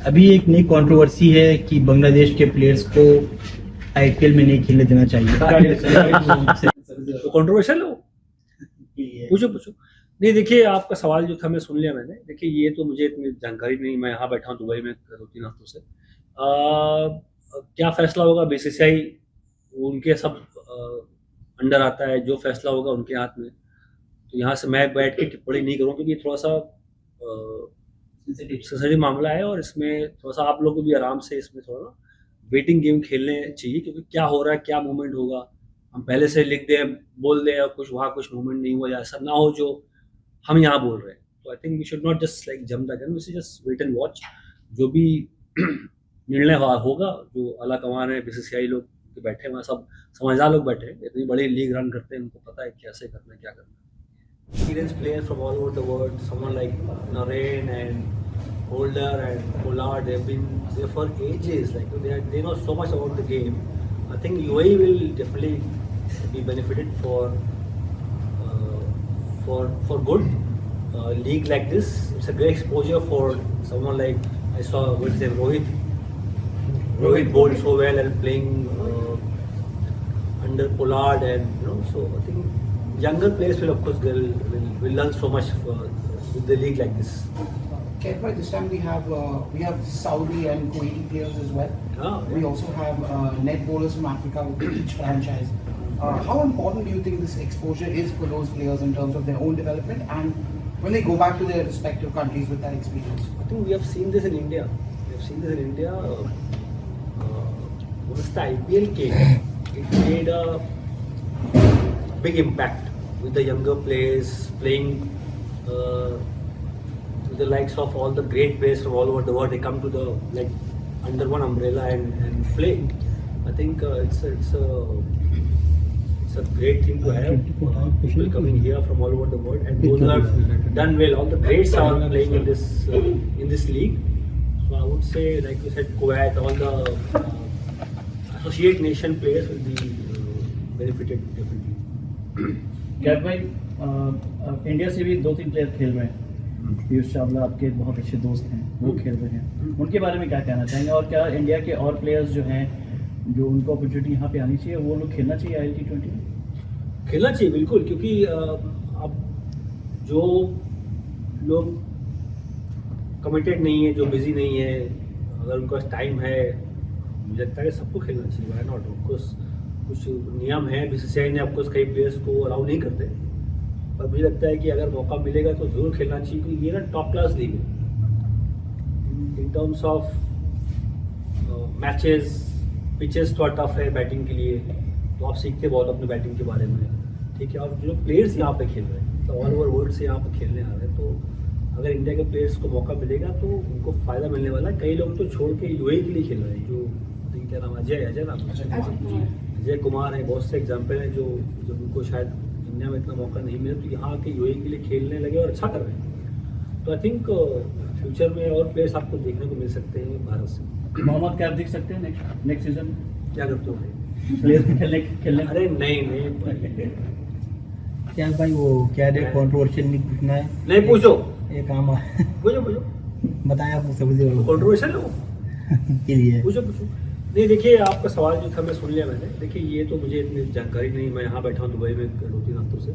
अभी एक नई कंट्रोवर्सी है कि बांग्लादेश के प्लेयर्स को आईपीएल में नहीं खेलने देना चाहिए। तो कंट्रोवर्शियल हो, पूछो पूछो। नहीं देखिए, आपका सवाल जो था मैं सुन लिया मैंने। देखिए ये तो मुझे इतनी जानकारी नहीं, मैं यहाँ बैठा हूँ दुबई में 2-3 हफ्तों से। क्या फैसला होगा बीसीसीआई, उनके सब अंडर आता है, जो फैसला होगा उनके हाथ में। तो यहाँ से मैं बैठ के टिप्पणी नहीं करूँ क्योंकि थोड़ा सा सेंसिटिव मामला है, और इसमें थोड़ा सा आप लोग को भी आराम से इसमें थोड़ा वेटिंग गेम खेलने चाहिए, क्योंकि क्या हो रहा है, क्या मूवमेंट होगा, हम पहले से लिख दें, बोल दें, और कुछ वहाँ कुछ मूवमेंट नहीं हुआ, या ऐसा ना हो जो हम यहाँ बोल रहे हैं। तो I think we should not just like jump the gun, we should just wait and watch. जो भी निर्णय होगा, जो अला कमान है, बीसीसीआई लोग बैठे हैं, सब समझदार लोग बैठे हैं, इतनी बड़ी लीग रन करते हैं, उनको पता है कैसे करना है, क्या करना है। Experienced players from all over the world, someone like Naren and Holder and Pollard, they've been there for ages. Like they know so much about the game. I think UAE will definitely be benefited for good league like this. It's a great exposure for someone like I saw what's his name, Rohit bowled so well and playing under Pollard, and so I think younger players will of course will learn so much with the league like this. Kev, this time we have Saudi and Kuwaiti players as well. We also have net bowlers from Africa with each franchise. How important do you think this exposure is for those players in terms of their own development and when they go back to their respective countries with that experience? I think we have seen this in India. Once the IPL came, it made a big impact with the younger players playing with the likes of all the great players from all over the world. They come to the under one umbrella and play. I think it's a great thing to have people coming here from all over the world, and those who have done well. All the greats are playing in this league. So I would say, like you said, Kuwait, all the associate nation players will be benefited definitely. Cab भाई, India से भी 2-3 player खेल रहे हैं। पीयूष चावला आपके बहुत अच्छे दोस्त हैं, वो खेल रहे हैं, उनके बारे में क्या कहना चाहेंगे? और क्या इंडिया के और प्लेयर्स जो हैं, जो उनको अपॉर्चुनिटी यहाँ पे आनी चाहिए, वो लोग खेलना चाहिए IL T20 में? खेलना चाहिए बिल्कुल, क्योंकि अब जो लोग कमिटेड नहीं है, जो बिजी नहीं है, अगर उनके पास टाइम है, मुझे लगता है सबको खेलना चाहिए। Why not? ऑफकोर्स कुछ नियम है, बीसीसीआई ने ऑफकोर्स कई प्लेयर्स को अलाउ नहीं करते, पर मुझे लगता है कि अगर मौका मिलेगा तो जरूर खेलना चाहिए, क्योंकि ये ना टॉप क्लास लीग है in terms of matches. Pitches थोड़ा टफ है बैटिंग के लिए, तो आप सीखते बहुत अपने बैटिंग के बारे में, ठीक है। और जो प्लेयर्स यहाँ पे खेल रहे हैं, तो ऑल ओवर वर्ल्ड से यहाँ पे खेलने आ रहे हैं, तो अगर इंडिया के प्लेयर्स को मौका मिलेगा तो उनको फ़ायदा मिलने वाला है। कई लोग तो छोड़ के UAE के लिए खेल रहे हैं, जो क्या नाम, अजय कुमार है, बहुत से एग्जाम्पल हैं जो जब उनको शायद इंडिया में इतना मौका नहीं मिला तो यहाँ आके UAE के लिए खेलने लगे और अच्छा कर रहे हैं। तो आई थिंक फ्यूचर में और प्लेयर्स आपको देखने को मिल सकते हैं भारत से। मोहम्मद कैफ दिख सकते हैं नेक्स्ट सीजन? क्या करते हो भाई? प्लेयर खेलने? अरे नहीं क्या भाई, वो क्या कंट्रोवर्शियल नहीं पूछना है? नहीं पूछो, ये काम पूछो बताया आप सब कंट्रोवर्शियल हो के लिए। पूछो। नहीं देखिए, आपका सवाल जो था मैं सुन लिया मैंने। देखिए ये तो मुझे इतनी जानकारी नहीं, मैं यहाँ बैठा हूँ दुबई में 2-3 हफ्तों से।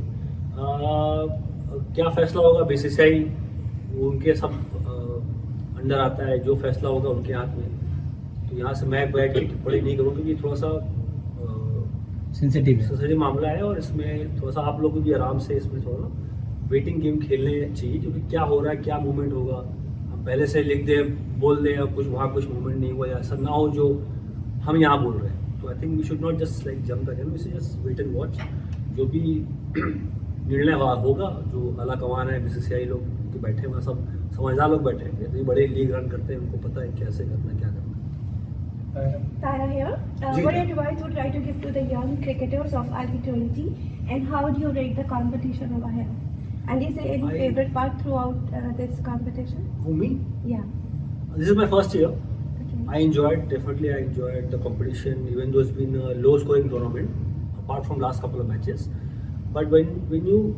क्या फैसला होगा बीसीसीआई, उनके सब अंडर आता है, जो फैसला होगा उनके हाथ में। तो यहाँ से मैं बैठ के टिप्पणी नहीं करूँ क्योंकि थोड़ा सा सेंसिटिव मामला है, और इसमें थोड़ा सा आप लोग को भी आराम से इसमें थोड़ा वेटिंग गेम खेलने चाहिए, क्योंकि क्या हो रहा है, क्या मूवमेंट होगा, हम पहले से लिख दें, बोल दें, और कुछ वहाँ कुछ मूवमेंट नहीं हुआ, या ऐसा ना हो जो हम यहाँ बोल रहे हैं। तो I think we should not just like jump the gun, we should just wait and watch. जो भी निर्णय होगा, जो अला कमान है, बीसीसीआई लोग बैठे हैं, सब समझदार लोग बैठे हैं, इतनी बड़ी लीग रन करते हैं, उनको पता है कैसे करना है, क्या करना है। Tara here. What advice would you like to give to the young cricketers of IL T20, and how do you rate the competition over here? And is there any favorite part throughout this competition? For me? Yeah. This is my first year. Okay. I enjoyed the competition, even though it's been a low scoring tournament, apart from last couple of matches. But when you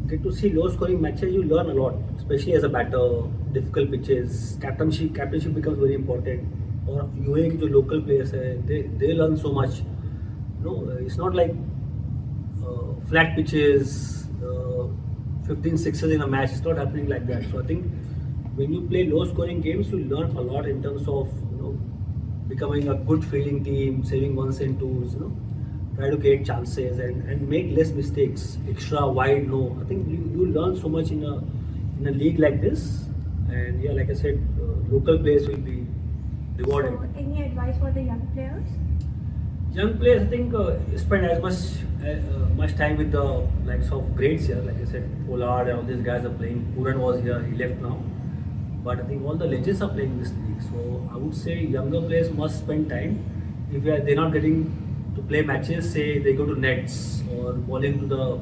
get to see low scoring matches, you learn a lot, especially as a batter, difficult pitches. Captainship becomes very important. और UA के जो local players है, they learn so much. No, it's not like flat pitches, 15 sixes in a match. It's not happening like that. So I think when you play low scoring games, you learn a lot in terms of becoming a good fielding team, saving ones and twos, try to create chances and make less mistakes, extra wide no. I think you learn so much in a league like this, and yeah, like I said, local players will be rewarded. So, any advice for the young players? Young players, I think, spend as much time with the likes of greats here. Like I said, Pollard and all these guys are playing. Pooran was here, he left now. But I think all the legends are playing this league. So I would say younger players must spend time. If they're not getting to play matches, say they go to nets or bowling to the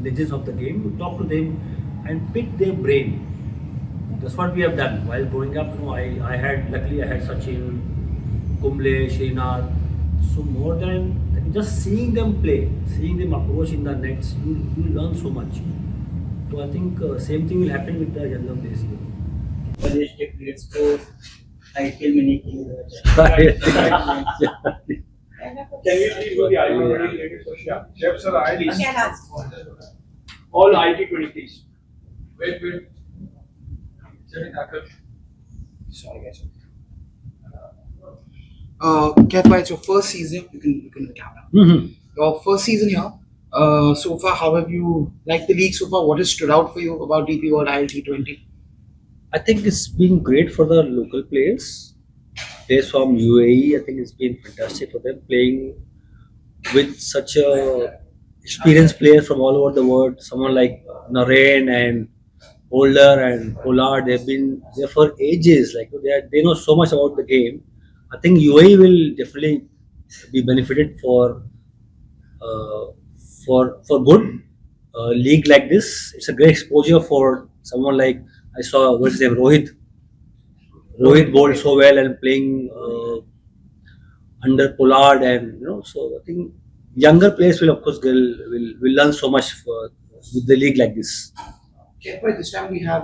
legends of the game, you talk to them and pick their brain. That's what we have done. While growing up, luckily I had Sachin, Kumble, Srinath. So more than just seeing them play, seeing them approach in the nets, you learn so much. So I think same thing will happen with the younger players here. प्रदेश के players को IPL में नहीं खेलने देना चाहिए। Can you please go the IT20 related question? Yeah. Chef sir, You can ask. all IT20 please. Wait. Sorry guys. Kefa, it's your first season. You can look at the camera. Your first season here. So far, how have you liked the league so far? What has stood out for you about DP World ILT20? I think it's been great for the local players. Players from UAE, I think it's been fantastic for them playing with such a experienced players from all over the world. Someone like Narain and Holder and Pollard, they've been there for ages. Like they know so much about the game. I think UAE will definitely be benefited for good league like this. It's a great exposure for someone like I saw what's his name, Rohit bowled so well and playing under Pollard, and so I think younger players will of course will learn so much with the league like this. Kefa, this time we have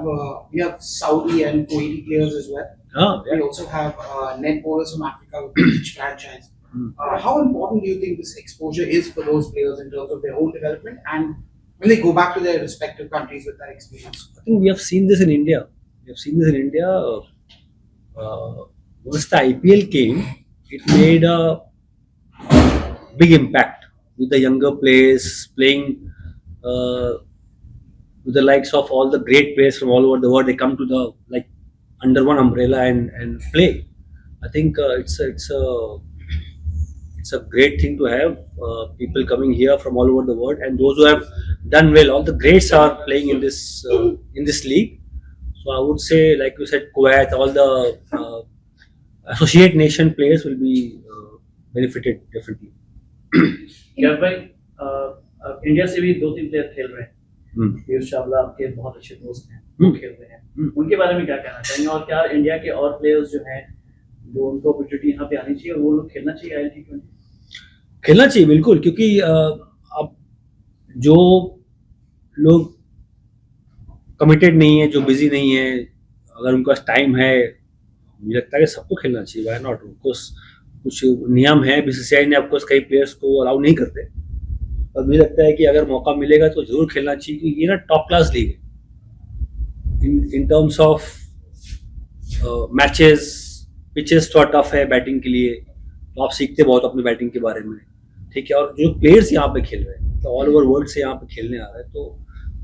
Saudi and Kuwaiti players as well. Yeah. We also have net bowlers from Africa with each franchise. How important do you think this exposure is for those players in terms of their own development and when they go back to their respective countries with that experience? I think we have seen this in India. Once the IPL came, it made a big impact with the younger players playing with the likes of all the great players from all over the world. They come to the under one umbrella and play. I think it's a great thing to have people coming here from all over the world, and those who have done well. All the greats are playing in this league. So I would say, like you said, Kuwait, all the associate nation players will be benefited definitely. क्या भाई India से भी 2-3 player खेल रहे हैं। पीयूष चावला आपके बहुत अच्छे दोस्त हैं, वो खेल रहे हैं। उनके बारे में क्या कहना चाहेंगे और क्या इंडिया के और प्लेयर्स जो हैं जो उनको अपॉर्चुनिटी यहाँ पे आनी चाहिए और वो लोग खेलना चाहिए ILT20? खेलना चाहिए बिल्कुल, क्योंकि अब जो लोग कमिटेड नहीं है, जो बिजी नहीं है, अगर उनके पास टाइम है, मुझे लगता है कि सबको खेलना चाहिए। Why not? कुछ नियम है, बीसीसीआई ने ऑफकोर्स कई प्लेयर्स को अलाउ नहीं करते, और मुझे लगता है कि अगर मौका मिलेगा तो जरूर खेलना चाहिए, क्योंकि ये ना टॉप क्लास लीग है in terms of matches. Pitches थोड़ा टफ है बैटिंग के लिए, तो आप सीखते बहुत अपनी बैटिंग के बारे में, ठीक है। और जो प्लेयर्स यहाँ पे खेल रहे हैं, तो ऑल ओवर वर्ल्ड से यहाँ पे खेलने आ रहे हैं, तो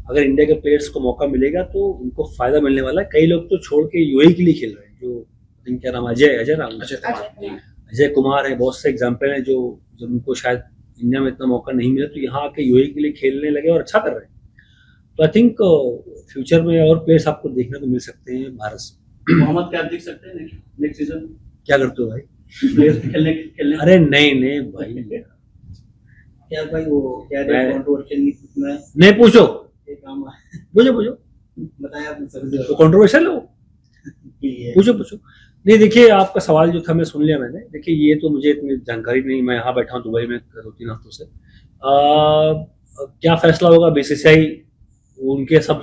अगर इंडिया के प्लेयर्स को मौका मिलेगा तो उनको फायदा मिलने वाला है। कई लोग तो छोड़ के यूएई के लिए खेल रहे हैं, जो इनका नाम अजय कुमार है। बहुत से एग्जाम्पल हैं जो जब उनको शायद इंडिया में इतना मौका नहीं मिला तो यहाँ आके यूएई के लिए खेलने लगे और अच्छा कर रहे हैं। तो आई थिंक फ्यूचर में और प्लेयर्स आपको देखने को मिल सकते हैं भारत से। मोहम्मद कैफ देख सकते हैं नेक्स्ट सीजन? क्या करते हो भाई? प्लेयर्स खेलने अरे नहीं भाई, क्या भाई वो क्या कंट्रोवर्शियल नहीं पूछो, पूछो बताया आपने सभी तो कंट्रोवर्शियल हो, पूछो। नहीं, देखिए आपका सवाल जो था मैं सुन लिया मैंने। देखिए ये तो मुझे इतनी जानकारी नहीं, मैं यहाँ बैठा हूँ दुबई में 2-3 हफ्तों से। क्या फैसला होगा बीसीसीआई, उनके सब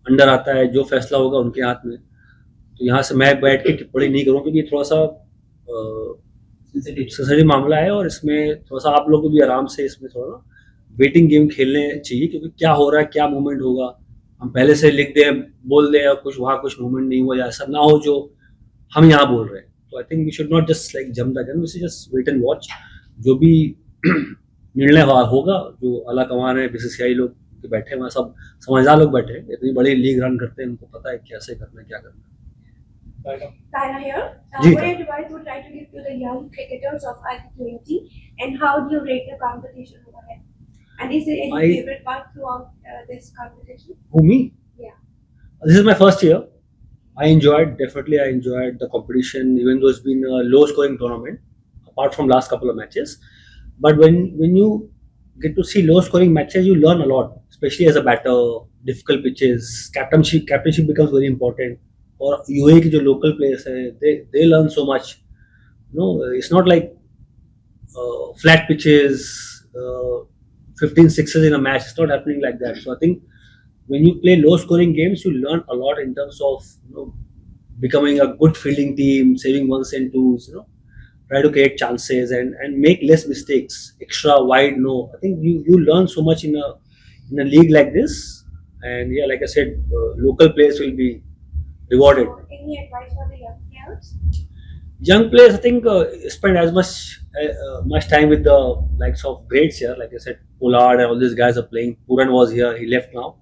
अंडर आता है, जो फैसला होगा उनके हाथ में। तो यहाँ से मैं बैठ के टिप्पणी नहीं करूँ, क्योंकि थोड़ा सा सेंसिटिव मामला है, और इसमें थोड़ा सा आप लोग को भी आराम से इसमें थोड़ा वेटिंग गेम खेलने चाहिए, क्योंकि क्या हो रहा है, क्या मूवमेंट होगा, हम पहले से लिख दें, बोल दें, और कुछ वहाँ कुछ मूवमेंट नहीं हुआ, या ऐसा ना हो जो हम यहाँ बोल रहे हैं। तो I think we should not just like jump the gun, we should just wait and watch. जो भी निर्णय होगा, जो अला कमान है, बीसीसीआई लोग बैठे हैं, सब समझदार लोग बैठे हैं, इतनी बड़ी लीग रन करते हैं, उनको पता है कैसे करना है, क्या करना है। Tyra here. Ji, What advice would you try to give to the young cricketers of IPL, and how do you rate the competition over here? And is there any favorite part throughout this competition? Who, me? Yeah. This is my first year. I definitely enjoyed the competition, even though it's been a low-scoring tournament, apart from last couple of matches. But when you get to see low-scoring matches, you learn a lot, especially as a batter. Difficult pitches, captainship becomes very important. और UAE के जो local players हैं, they learn so much. You know, it's not like flat pitches, 15 sixes in a match. It's not happening like that. So I think when you play low-scoring games, you learn a lot in terms of, you know, becoming a good fielding team, saving ones and twos. You know, try to create chances and make less mistakes. Extra wide, no. I think you learn so much in a league like this. And yeah, like I said, local players will be rewarded. Any advice for the young players? Young players, I think, spend as much time with the likes of greats here. Like I said, Pollard and all these guys are playing. Puran was here, he left now.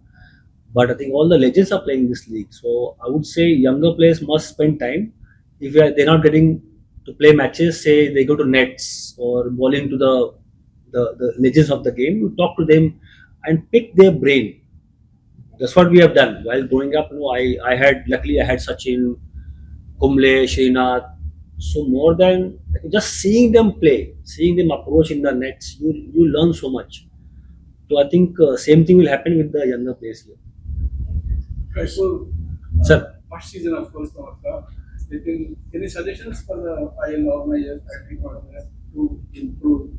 But I think all the legends are playing this league. So I would say younger players must spend time. If they're not getting to play matches, say they go to nets or bowling to the legends of the game, you talk to them and pick their brain. That's what we have done while growing up. You know, luckily I had Sachin, Kumble, Srinath. So more than just seeing them play, seeing them approach in the nets, you learn so much. So I think same thing will happen with the younger players here. Right, so, Sir. first season, of course, any suggestions for the IL organizers to improve?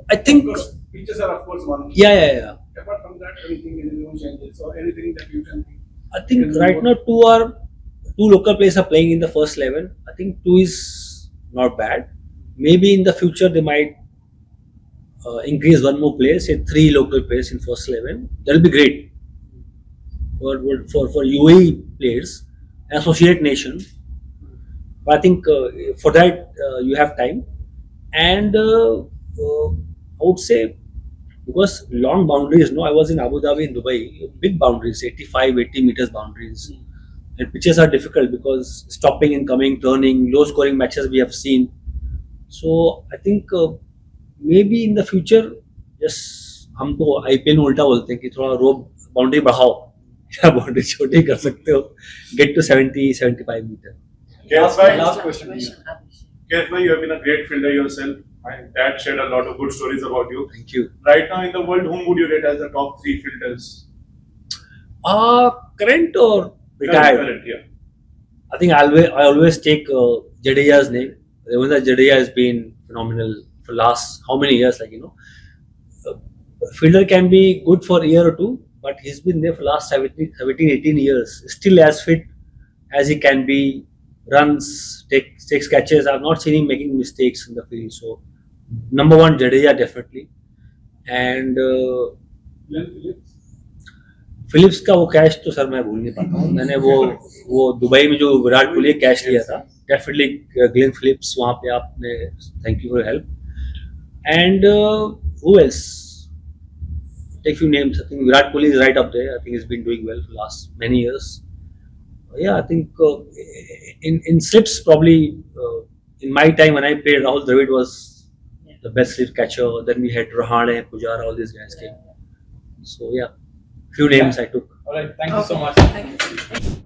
I think of course, pitches are of course one. Yeah. Apart from that, anything, any new changes or anything that you can think? I think right now two local players are playing in the first 11. I think 2 is not bad. Maybe in the future they might increase one more player, say 3 local players in first 11. That will be great for UAE players, associate nation. But I think for that you have time, and I would say, because long boundaries, no, I was in Abu Dhabi, in Dubai, big boundaries, 85-80 meters boundaries, and pitches are difficult because stopping and coming, turning, low scoring matches we have seen. So I think maybe in the future, just हम तो IPL में उल्टा बोलते हैं कि थोड़ा रोप boundary बढ़ाओ या बाउंड्री छोटी कर सकते हो, get to 70-75 meters. Last question. Kev bhai, you have been a great fielder yourself, and that shared a lot of good stories about you. Thank you. Right now in the world, whom would you rate as the top 3 fielders? Current or retired? Current, yeah. I think I always take Jadeja's name. Ravindra Jadeja has been phenomenal for last how many years? Like, you know, fielder can be good for a year or two, but he's been there for last 17-18 years. Still as fit as he can be. Runs, takes catches. I've not seen him making mistakes in the field. So, number 1, Jadeja definitely. And Phillips का वो catch तो sir मैं भूल नहीं पाता हूँ. मैंने वो दुबई में जो विराट कोहली कैच लिया था, डेफिनेटली ग्लेन फिलिप्स, वहाँ पे आपने, thank you for help. And who else? Take few names. I think Virat Kohli is right up there. I think he's been doing well for last many years. Yeah, I think in slips probably in my time when I played, Rahul Dravid was the best slip catcher. Then we had Rahane, Pujara, all these guys came. So yeah, few names I took. All right, thank you so much. Thank you.